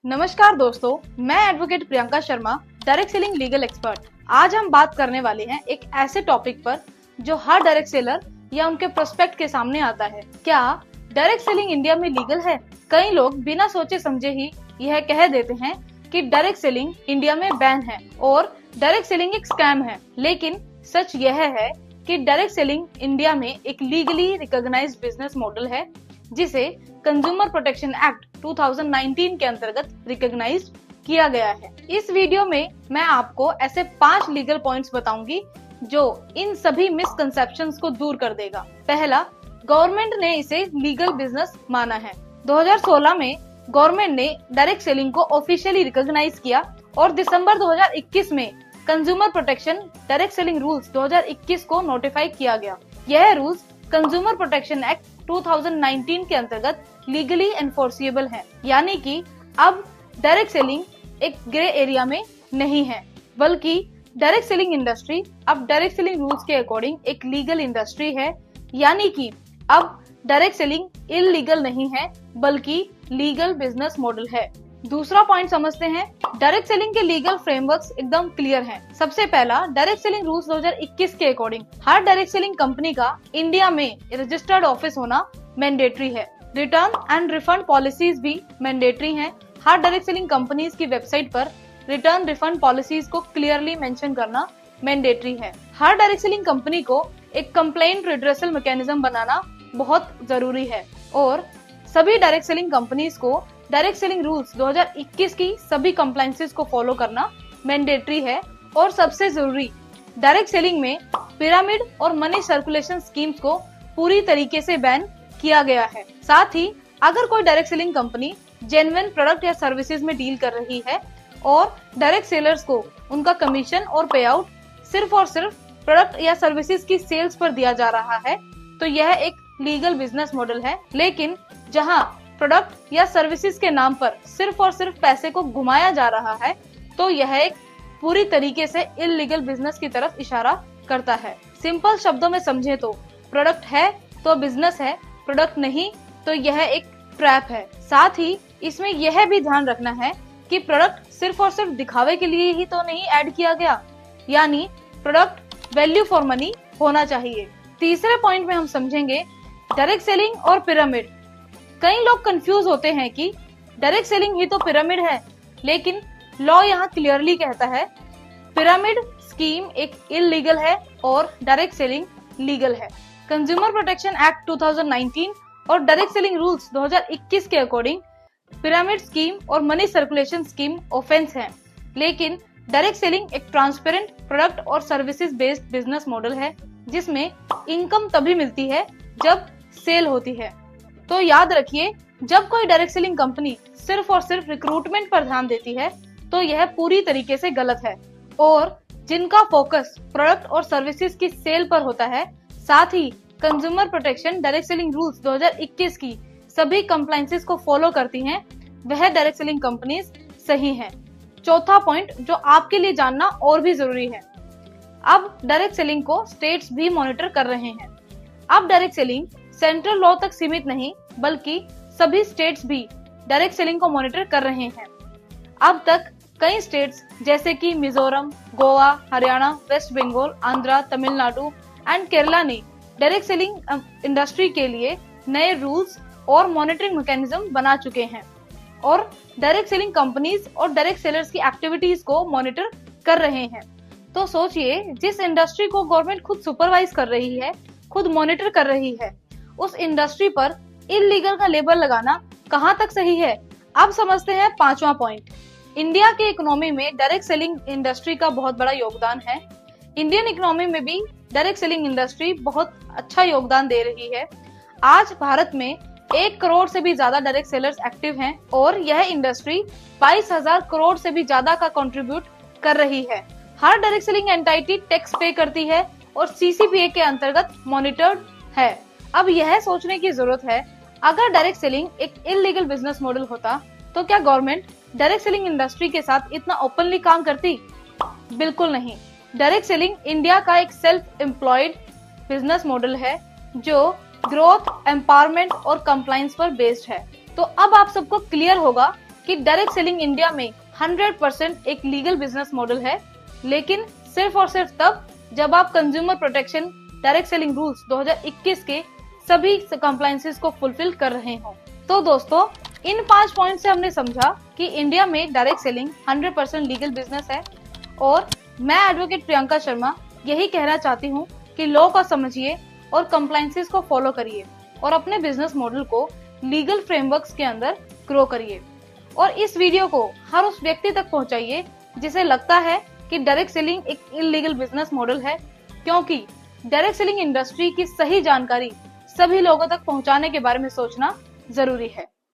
नमस्कार दोस्तों, मैं advocate Priyanka Sharma, direct selling legal expert. आज हम बात करने वाले हैं एक ऐसे टॉपिक पर जो हर डायरेक्ट सेलर या उनके प्रोस्पेक्ट के सामने आता है। क्या डायरेक्ट सेलिंग इंडिया में लीगल है? कई लोग बिना सोचे समझे ही यह कह देते हैं कि डायरेक्ट सेलिंग इंडिया में बैन है और डायरेक्ट सेलिंग एक स्कैम है। लेकिन सच यह है कि डायरेक्ट सेलिंग इंडिया में एक लीगली रिकॉग्नाइज्ड बिजनेस मॉडल है जिसे कंज्यूमर प्रोटेक्शन एक्ट 2019 के अंतर्गत रिकॉग्नाइज्ड किया गया है। इस वीडियो में मैं आपको ऐसे 5 लीगल पॉइंट्स बताऊंगी जो इन सभी मिसकंसेप्शंस को दूर कर देगा। पहला, गवर्नमेंट ने इसे लीगल बिजनेस माना है। 2016 में गवर्नमेंट ने डायरेक्ट सेलिंग को ऑफिशियली रिकॉग्नाइज किया और दिसंबर 2021 में consumer protection direct selling rules 2021 को नोटिफाई किया गया। यह रूल्स कंज्यूमर प्रोटेक्शन एक्ट 2019 के अंतर्गत लीगली एनफोर्सिएबल है, यानी कि अब डायरेक्ट सेलिंग एक ग्रे एरिया में नहीं है, बल्कि डायरेक्ट सेलिंग इंडस्ट्री अब डायरेक्ट सेलिंग रूल्स के अकॉर्डिंग एक लीगल इंडस्ट्री है, यानी कि अब डायरेक्ट सेलिंग इलीगल नहीं है बल्कि लीगल बिजनेस मॉडल है। दूसरा पॉइंट समझते हैं। डायरेक्ट सेलिंग के लीगल फ्रेमवर्क्स एकदम क्लियर हैं। सबसे पहला, डायरेक्ट सेलिंग रूल्स 2021 के अकॉर्डिंग हर डायरेक्ट सेलिंग कंपनी का इंडिया में रजिस्टर्ड ऑफिस होना मैंडेटरी है। रिटर्न एंड रिफंड पॉलिसीज भी मैंडेटरी हैं। हर डायरेक्ट सेलिंग कंपनीज की वेबसाइट पर रिटर्न रिफंड पॉलिसीज को क्लियरली मेंशन करना मैंडेटरी है। हर डायरेक्ट सेलिंग कंपनी को एक कंप्लेंट रिड्रेसल मैकेनिज्म बनाना बहुत जरूरी है और सभी डायरेक्ट सेलिंग कंपनीज को डायरेक्ट सेलिंग रूल्स 2021 की सभी कंप्लायंसेस को फॉलो करना मैंडेटरी है। और सबसे जरूरी, डायरेक्ट सेलिंग में पिरामिड और मनी सर्कुलेशन स्कीम्स को पूरी तरीके से बैन किया गया है। साथ ही अगर कोई direct selling company genuine product या सर्विसेज में डील कर रही है और डायरेक्ट सेलर्स को उनका कमीशन और पे आउट सिर्फ और सिर्फ प्रोडक्ट या सर्विसेज की सेल्स पर दिया जा रहा है, तो यह एक लीगल बिजनेस मॉडल है। लेकिन जहां प्रोडक्ट या सर्विसेज के नाम पर सिर्फ और सिर्फ पैसे को घुमाया जा रहा है, तो यह एक पूरी तरीके से इलीगल बिजनेस की तरफ इशारा करता है। सिंपल शब्दों में समझे तो प्रोडक्ट है तो बिजनेस है, प्रोडक्ट नहीं तो यह एक ट्रैप है। साथ ही इसमें यह भी ध्यान रखना है कि प्रोडक्ट सिर्फ और सिर्फ दिखावे के लिए ही तो नहीं ऐड किया गया, यानी प्रोडक्ट वैल्यू फॉर मनी होना चाहिए। तीसरे पॉइंट में हम समझेंगे डायरेक्ट सेलिंग और पिरामिड। कई लोग कंफ्यूज होते हैं कि डायरेक्ट सेलिंग ही तो पिरामिड है, लेकिन लॉ यहाँ क्लियरली कहता है पिरामिड स्कीम एक इलीगल है और डायरेक्ट सेलिंग लीगल है। कंज्यूमर प्रोटेक्शन एक्ट 2019 और डायरेक्ट सेलिंग रूल्स 2021 के अकॉर्डिंग पिरामिड स्कीम और मनी सर्कुलेशन स्कीम ऑफेंस है, लेकिन डायरेक्ट सेलिंग एक ट्रांसपेरेंट प्रोडक्ट और सर्विसेज बेस्ड बिजनेस मॉडल है जिसमें इनकम तभी मिलती है जब सेल होती है। तो याद रखिए, जब कोई डायरेक्ट सेलिंग कंपनी सिर्फ और सिर्फ रिक्रूटमेंट पर ध्यान देती है तो यह पूरी तरीके से गलत है। और जिनका फोकस प्रोडक्ट और सर्विसेज की सेल पर होता है, साथ ही consumer protection direct selling rules 2021 की सभी कंप्लायंसेस को फॉलो करती हैं, वह डायरेक्ट सेलिंग कंपनीज सही हैं। चौथा पॉइंट जो आपके लिए जानना और भी जरूरी है, अब डायरेक्ट सेलिंग को स्टेट्स भी मॉनिटर कर रहे हैं। अब डायरेक्ट सेलिंग सेंट्रल लॉ तक सीमित नहीं बल्कि सभी स्टेट्स भी डायरेक्ट सेलिंग को मॉनिटर कर रहे हैं। अब तक कई स्टेट्स जैसे कि मिजोरम, गोवा, हरियाणा, वेस्ट बंगाल, आंध्र, तमिलनाडु एंड केरला ने डायरेक्ट सेलिंग इंडस्ट्री के लिए नए रूल्स और मॉनिटरिंग मैकेनिज्म बना चुके हैं और डायरेक्ट सेलिंग कंपनीज और डायरेक्ट सेलर्स की एक्टिविटीज को मॉनिटर कर रहे हैं। तो सोचिए, जिस इंडस्ट्री को गवर्नमेंट खुद सुपरवाइज कर रही है, खुद मॉनिटर कर रही है, उस इंडस्ट्री पर इलीगल का लेबल लगाना कहां तक सही है। अब समझते हैं पांचवा पॉइंट। इंडिया के इकोनॉमी में डायरेक्ट सेलिंग इंडस्ट्री का बहुत बड़ा योगदान है। इंडियन इकोनॉमी में भी डायरेक्ट सेलिंग इंडस्ट्री बहुत अच्छा योगदान दे रही है। आज भारत में 1 करोड़ से भी ज्यादा डायरेक्ट सेलर्स एक्टिव हैं और यह इंडस्ट्री 22,000 करोड़ से भी ज्यादा का कंट्रीब्यूट कर रही है। हर डायरेक्ट सेलिंग एंटिटी टैक्स पे करती है और सीसीपीए के अंतर्गत मॉनिटर्ड है। अब यह सोचने की जरूरत है, अगर डायरेक्ट सेलिंग एक इलीगल बिजनेस मॉडल होता तो क्या गवर्नमेंट डायरेक्ट सेलिंग इंडस्ट्री के साथ इतना ओपनली काम करती? बिल्कुल नहीं। डायरेक्ट सेलिंग इंडिया का एक सेल्फ एम्प्लॉयड बिजनेस मॉडल है जो ग्रोथ, एम्पावरमेंट और कंप्लायंस पर बेस्ड है। तो अब आप सबको क्लियर होगा कि डायरेक्ट सेलिंग इंडिया में 100% एक लीगल बिजनेस मॉडल है, लेकिन सिर्फ और सिर्फ तब जब आप consumer protection direct selling rules 2021 के सभी कंप्लायंसेस को फुलफिल कर रहे हो। तो दोस्तों, इन 5 पॉइंट से हमने समझा कि इंडिया में डायरेक्ट सेलिंग 100% लीगल बिजनेस है, और मैं एडवोकेट प्रियंका शर्मा यही कहना चाहती हूँ कि लॉ को समझिए और कंप्लायंसेस को फॉलो करिए और अपने बिजनेस मॉडल को लीगल फ्रेमवर्क्स के अंदर ग्रो करिए। और इस वीडियो को हर उस व्यक्ति तक पहुंचाइए जिसे लगता है कि डायरेक्ट सेलिंग एक इलीगल बिजनेस मॉडल है, क्योंकि डायरेक्ट सेलिंग इंडस्ट्री की सही जानकारी सभी लोगों तक पहुंचाने के बारे में सोचना जरूरी है।